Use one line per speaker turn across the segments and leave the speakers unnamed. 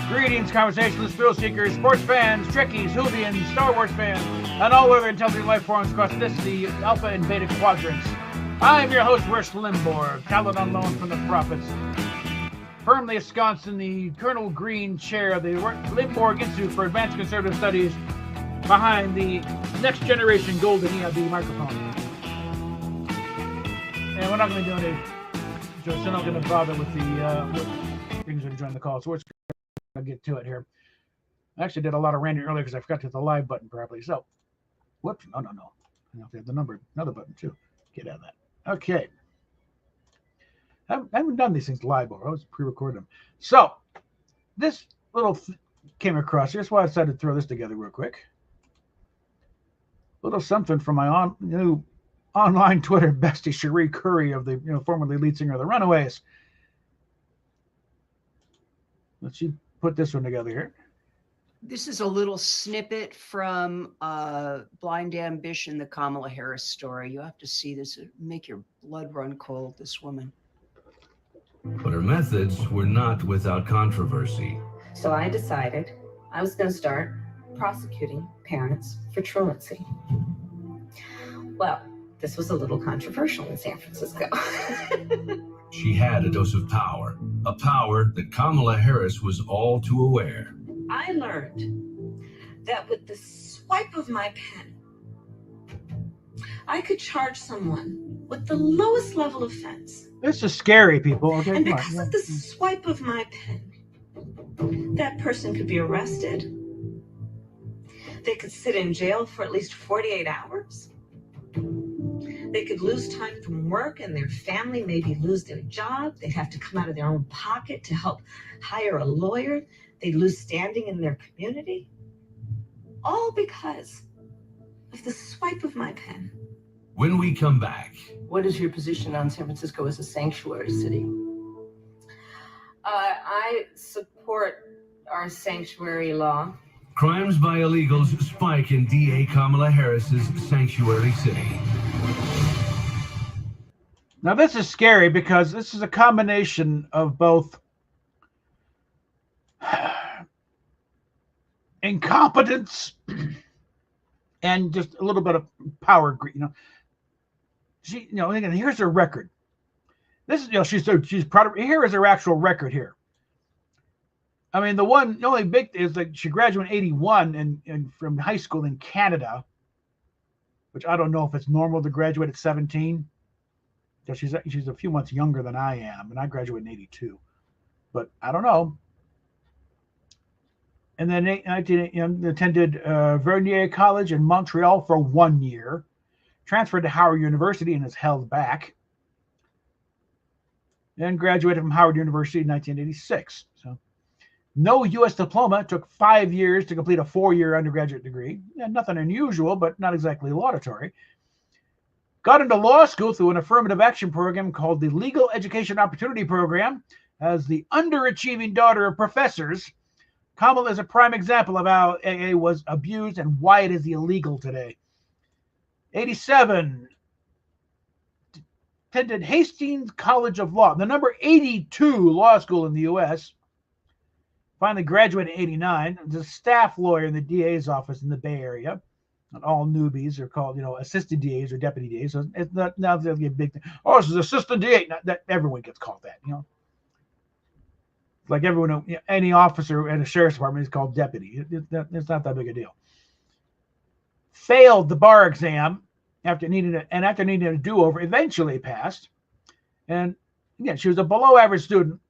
Greetings, conversationalists, thrill seekers, sports fans, Trekkies, Whovians, Star Wars fans, and all other intelligent life forms across this, the Alpha and Beta quadrants. I'm your host, Limborg, talent on loan from the prophets, firmly ensconced in the Colonel Green chair of the Limborg Institute for Advanced Conservative Studies, behind the next generation golden EIB microphone. And we're not going to do any, so we're not going to bother with the things that are joining the call. So we're just going to get to it here. I actually did a lot of ranting earlier because I forgot to hit the live button properly. So, whoops, no. I have to hit the another button too. Get out of that. Okay. I haven't done these things live before. I was pre-recording them. So, this little came across. Here's why I decided to throw this together real quick. A little something from my new online Twitter bestie, Cherie Curry, of the formerly lead singer of the Runaways. Let's see, put this one together here.
This is a little snippet from Blind Ambition, the Kamala Harris story. You have to see this. It'll make your blood run cold, this woman.
But her methods were not without controversy.
So I decided I was going to start prosecuting parents for truancy. Well, this was a little controversial in San Francisco.
She had a dose of power, a power that Kamala Harris was all too aware.
I learned that with the swipe of my pen, I could charge someone with the lowest level offense.
This is scary, people. Okay,
and because of the swipe of my pen, that person could be arrested. They could sit in jail for at least 48 hours. They could lose time from work, and their family maybe lose their job. They'd have to come out of their own pocket to help hire a lawyer. They'd lose standing in their community. All because of the swipe of my pen.
When we come back.
What is your position on San Francisco as a sanctuary city?
I support our sanctuary law.
Crimes by illegals spike in DA Kamala Harris's sanctuary city.
Now, this is scary because this is a combination of both incompetence and just a little bit of power greed. She, again, here's her record. This is, she's proud of. Here is her actual record here. I mean, the only big thing is that she graduated in 81 and from high school in Canada, which I don't know if it's normal to graduate at 17. Because she's a few months younger than I am, and I graduated in 82. But I don't know. And then attended Vernier College in Montreal for 1 year, transferred to Howard University and is held back. Then graduated from Howard University in 1986. So no U.S. diploma. Took 5 years to complete a 4-year undergraduate degree. Yeah, nothing unusual, but not exactly laudatory. Got into law school through an affirmative action program called the Legal Education Opportunity Program. As the underachieving daughter of professors, Kamala is a prime example of how AA was abused and why it is illegal today. 87, attended Hastings College of Law, the number 82 law school in the U.S. Finally graduated in 89. Was a staff lawyer in the DA's office in the Bay Area. Not all newbies are called, assistant DAs or deputy DAs. So it's not now a big thing. Oh, this is assistant DA. Not that everyone gets called that, Like everyone, any officer at a sheriff's department is called deputy. It's not that big a deal. Failed the bar exam after needing a do-over. Eventually passed, and again, she was a below-average student,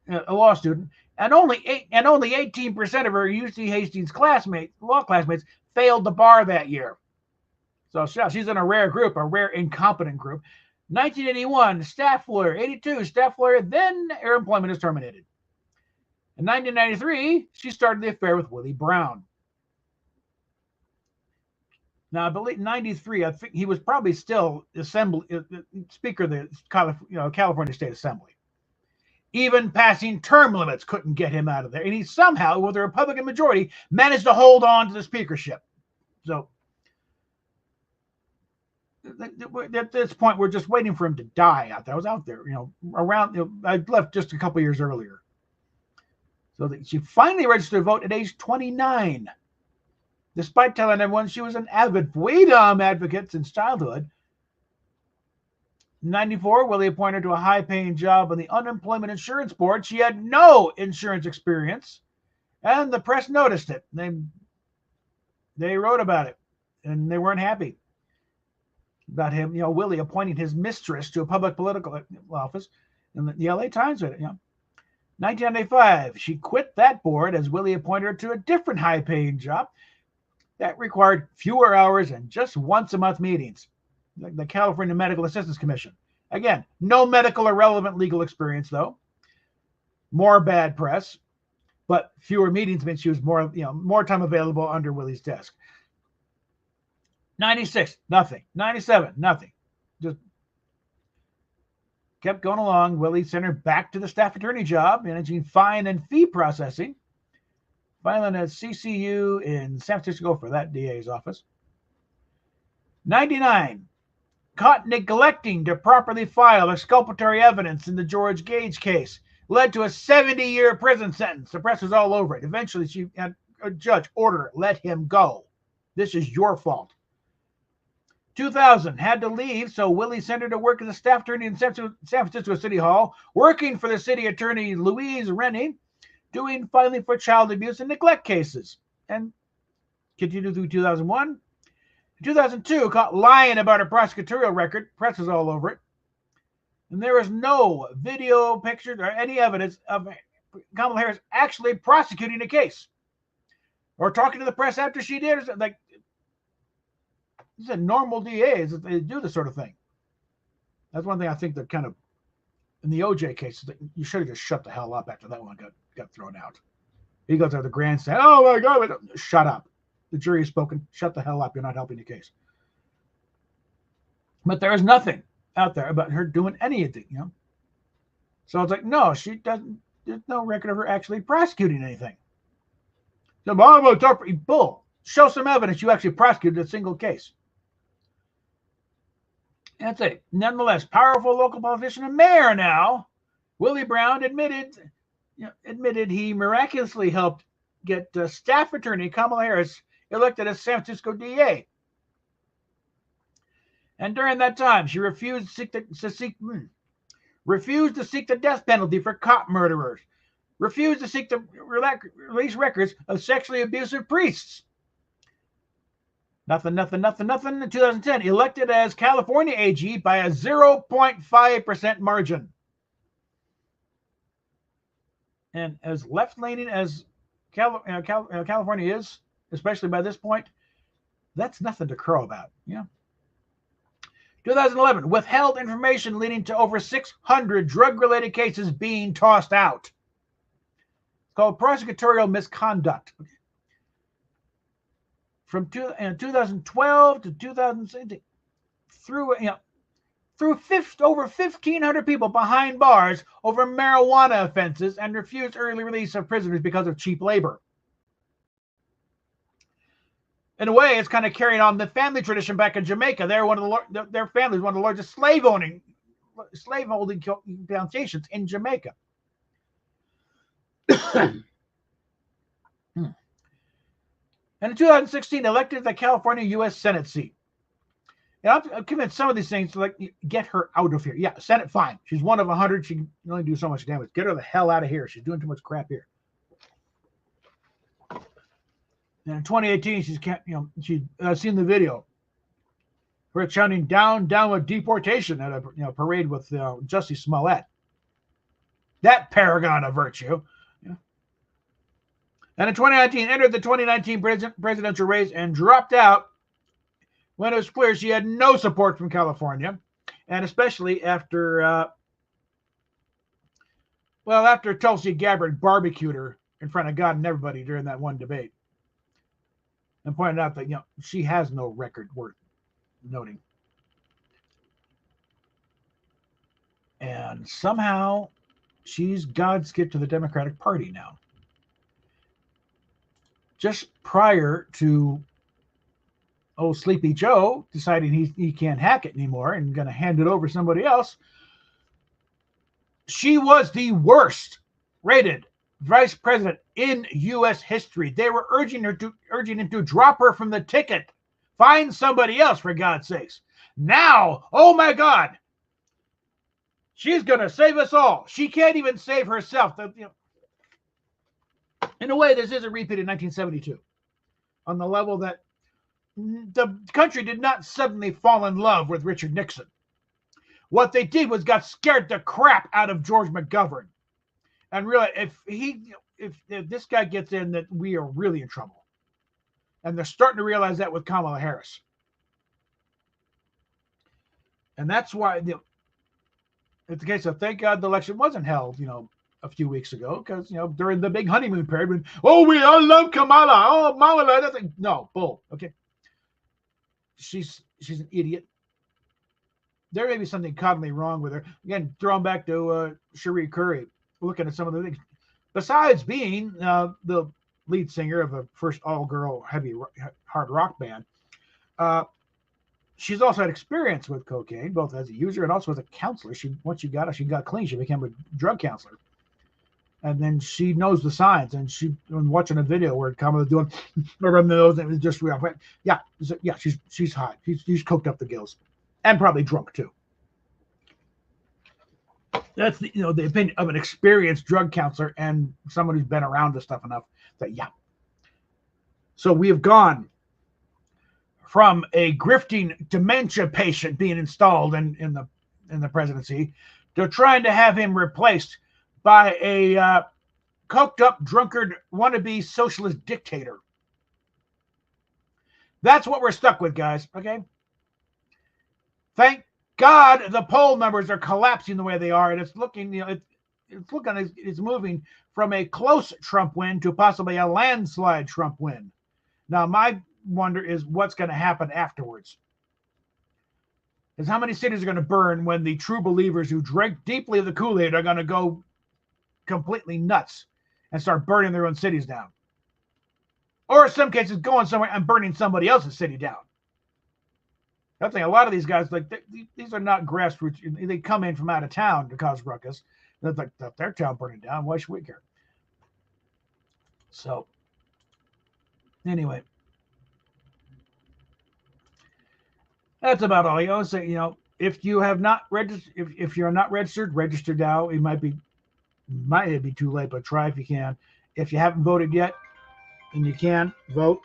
a law student, and only 18% of her UC Hastings law classmates, failed the bar that year. So she's in a rare group, a rare incompetent group. 1981, staff lawyer. 82, staff lawyer. Then her employment is terminated. In 1993, she started the affair with Willie Brown. Now, I believe 93, I think he was probably still Speaker of the California State Assembly. Even passing term limits couldn't get him out of there. And he somehow, with a Republican majority, managed to hold on to the speakership. So at this point, we're just waiting for him to die out there. I was out there, around, I left just a couple years earlier. So that she finally registered to vote at age 29. Despite telling everyone she was an avid freedom advocate since childhood. In 94, Willie appointed her to a high-paying job on the Unemployment Insurance Board. She had no insurance experience, and the press noticed it. They wrote about it, and they weren't happy about him, Willie appointing his mistress to a public political office. And the LA Times read it, 1995, she quit that board as Willie appointed her to a different high-paying job that required fewer hours and just once-a-month meetings, like the California Medical Assistance Commission. Again, no medical or relevant legal experience, though. More bad press, but fewer meetings means she was more time available under Willie's desk. 96, nothing. 97, nothing. Just kept going along. Willie sent her back to the staff attorney job, managing fine and fee processing, filing at CCU in San Francisco for that DA's office. 99, caught neglecting to properly file exculpatory evidence in the George Gage case, led to a 70-year prison sentence. The press was all over it. Eventually, she had a judge order, let him go. This is your fault. 2000, had to leave, so Willie sent her to work as a staff attorney in San Francisco City Hall, working for the city attorney Louise Rennie, doing filing for child abuse and neglect cases. And continued through 2001. In 2002, caught lying about her prosecutorial record. Press was all over it. And there is no video, pictures, or any evidence of Kamala Harris actually prosecuting a case or talking to the press after she did. Like, these are normal DAs that they do this sort of thing. That's one thing I think that kind of, in the OJ case, you should have just shut the hell up after that one got thrown out. He goes to the grandstand. Oh my God, shut up. The jury has spoken. Shut the hell up. You're not helping the case. But there is nothing out there about her doing anything, So it's like, no, she doesn't, there's no record of her actually prosecuting anything. So, bull. Show some evidence you actually prosecuted a single case. That's it. Nonetheless, powerful local politician and mayor now, Willie Brown admitted he miraculously helped get staff attorney Kamala Harris elected as San Francisco DA. And during that time, she refused to seek the death penalty for cop murderers, refused to seek to release records of sexually abusive priests. Nothing. In 2010, elected as California AG by a 0.5% margin. And as left-leaning as California is, especially by this point, that's nothing to crow about. 2011, withheld information leading to over 600 drug-related cases being tossed out. It's called prosecutorial misconduct. From 2012 to 2016, through over 1,500 people behind bars over marijuana offenses and refused early release of prisoners because of cheap labor. In a way, it's kind of carrying on the family tradition back in Jamaica. Their family is one of the largest slaveholding plantations in Jamaica. And in 2016, elected the California U.S. Senate seat. And I'm convinced some of these things to get her out of here. Yeah, Senate, fine. She's one of 100. She can only do so much damage. Get her the hell out of here. She's doing too much crap here. And in 2018, she's seen the video where it's shouting down with deportation at a parade with Jussie Smollett. That paragon of virtue. And in 2019, entered the 2019 presidential race and dropped out when it was clear she had no support from California, and especially after Tulsi Gabbard barbecued her in front of God and everybody during that one debate, and pointed out that she has no record worth noting. And somehow she's God's gift to the Democratic Party now. Just prior to old Sleepy Joe deciding he can't hack it anymore and going to hand it over to somebody else. She was the worst rated vice president in U.S. history. They were urging him to drop her from the ticket. Find somebody else, for God's sakes. Now, oh my God, she's going to save us all. She can't even save herself. In a way, this is a repeat of 1972 on the level that the country did not suddenly fall in love with Richard Nixon. What they did was got scared the crap out of George McGovern. And really, if this guy gets in, that we are really in trouble. And they're starting to realize that with Kamala Harris. And that's why it's the case of, thank God the election wasn't held, a few weeks ago, because, during the big honeymoon period, when, we all love Kamala. Oh, Kamala. That's like, no, bull. Okay. She's an idiot. There may be something cognitively wrong with her. Again, thrown back to Cherie Curry, looking at some of the things. Besides being the lead singer of a first all-girl heavy hard rock band, she's also had experience with cocaine, both as a user and also as a counselor. Once she got clean, she became a drug counselor. And then she knows the signs. And when watching a video where Kamala's doing around the nose, and it was just real. Yeah, she's hot. She's coked up the gills, and probably drunk too. That's the opinion of an experienced drug counselor and someone who's been around this stuff enough. That So we have gone from a grifting dementia patient being installed in the presidency to trying to have him replaced by a coked up drunkard wannabe socialist dictator. That's what we're stuck with, guys. Okay. Thank God the poll numbers are collapsing the way they are, and it's looking, it's moving from a close Trump win to possibly a landslide Trump win. Now, my wonder is what's going to happen afterwards. Is how many cities are going to burn when the true believers who drank deeply of the Kool-Aid are going to go completely nuts and start burning their own cities down. Or in some cases, going somewhere and burning somebody else's city down. I think a lot of these guys, these are not grassroots. They come in from out of town to cause ruckus. They're like, their town burning down. Why should we care? So, anyway, that's about all. You always say, if you have not registered, if you're not registered, register now. It might be too late, but try if you can. If you haven't voted yet, and you can vote.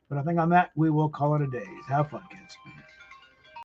But I think on that, we will call it a day. Have fun, kids.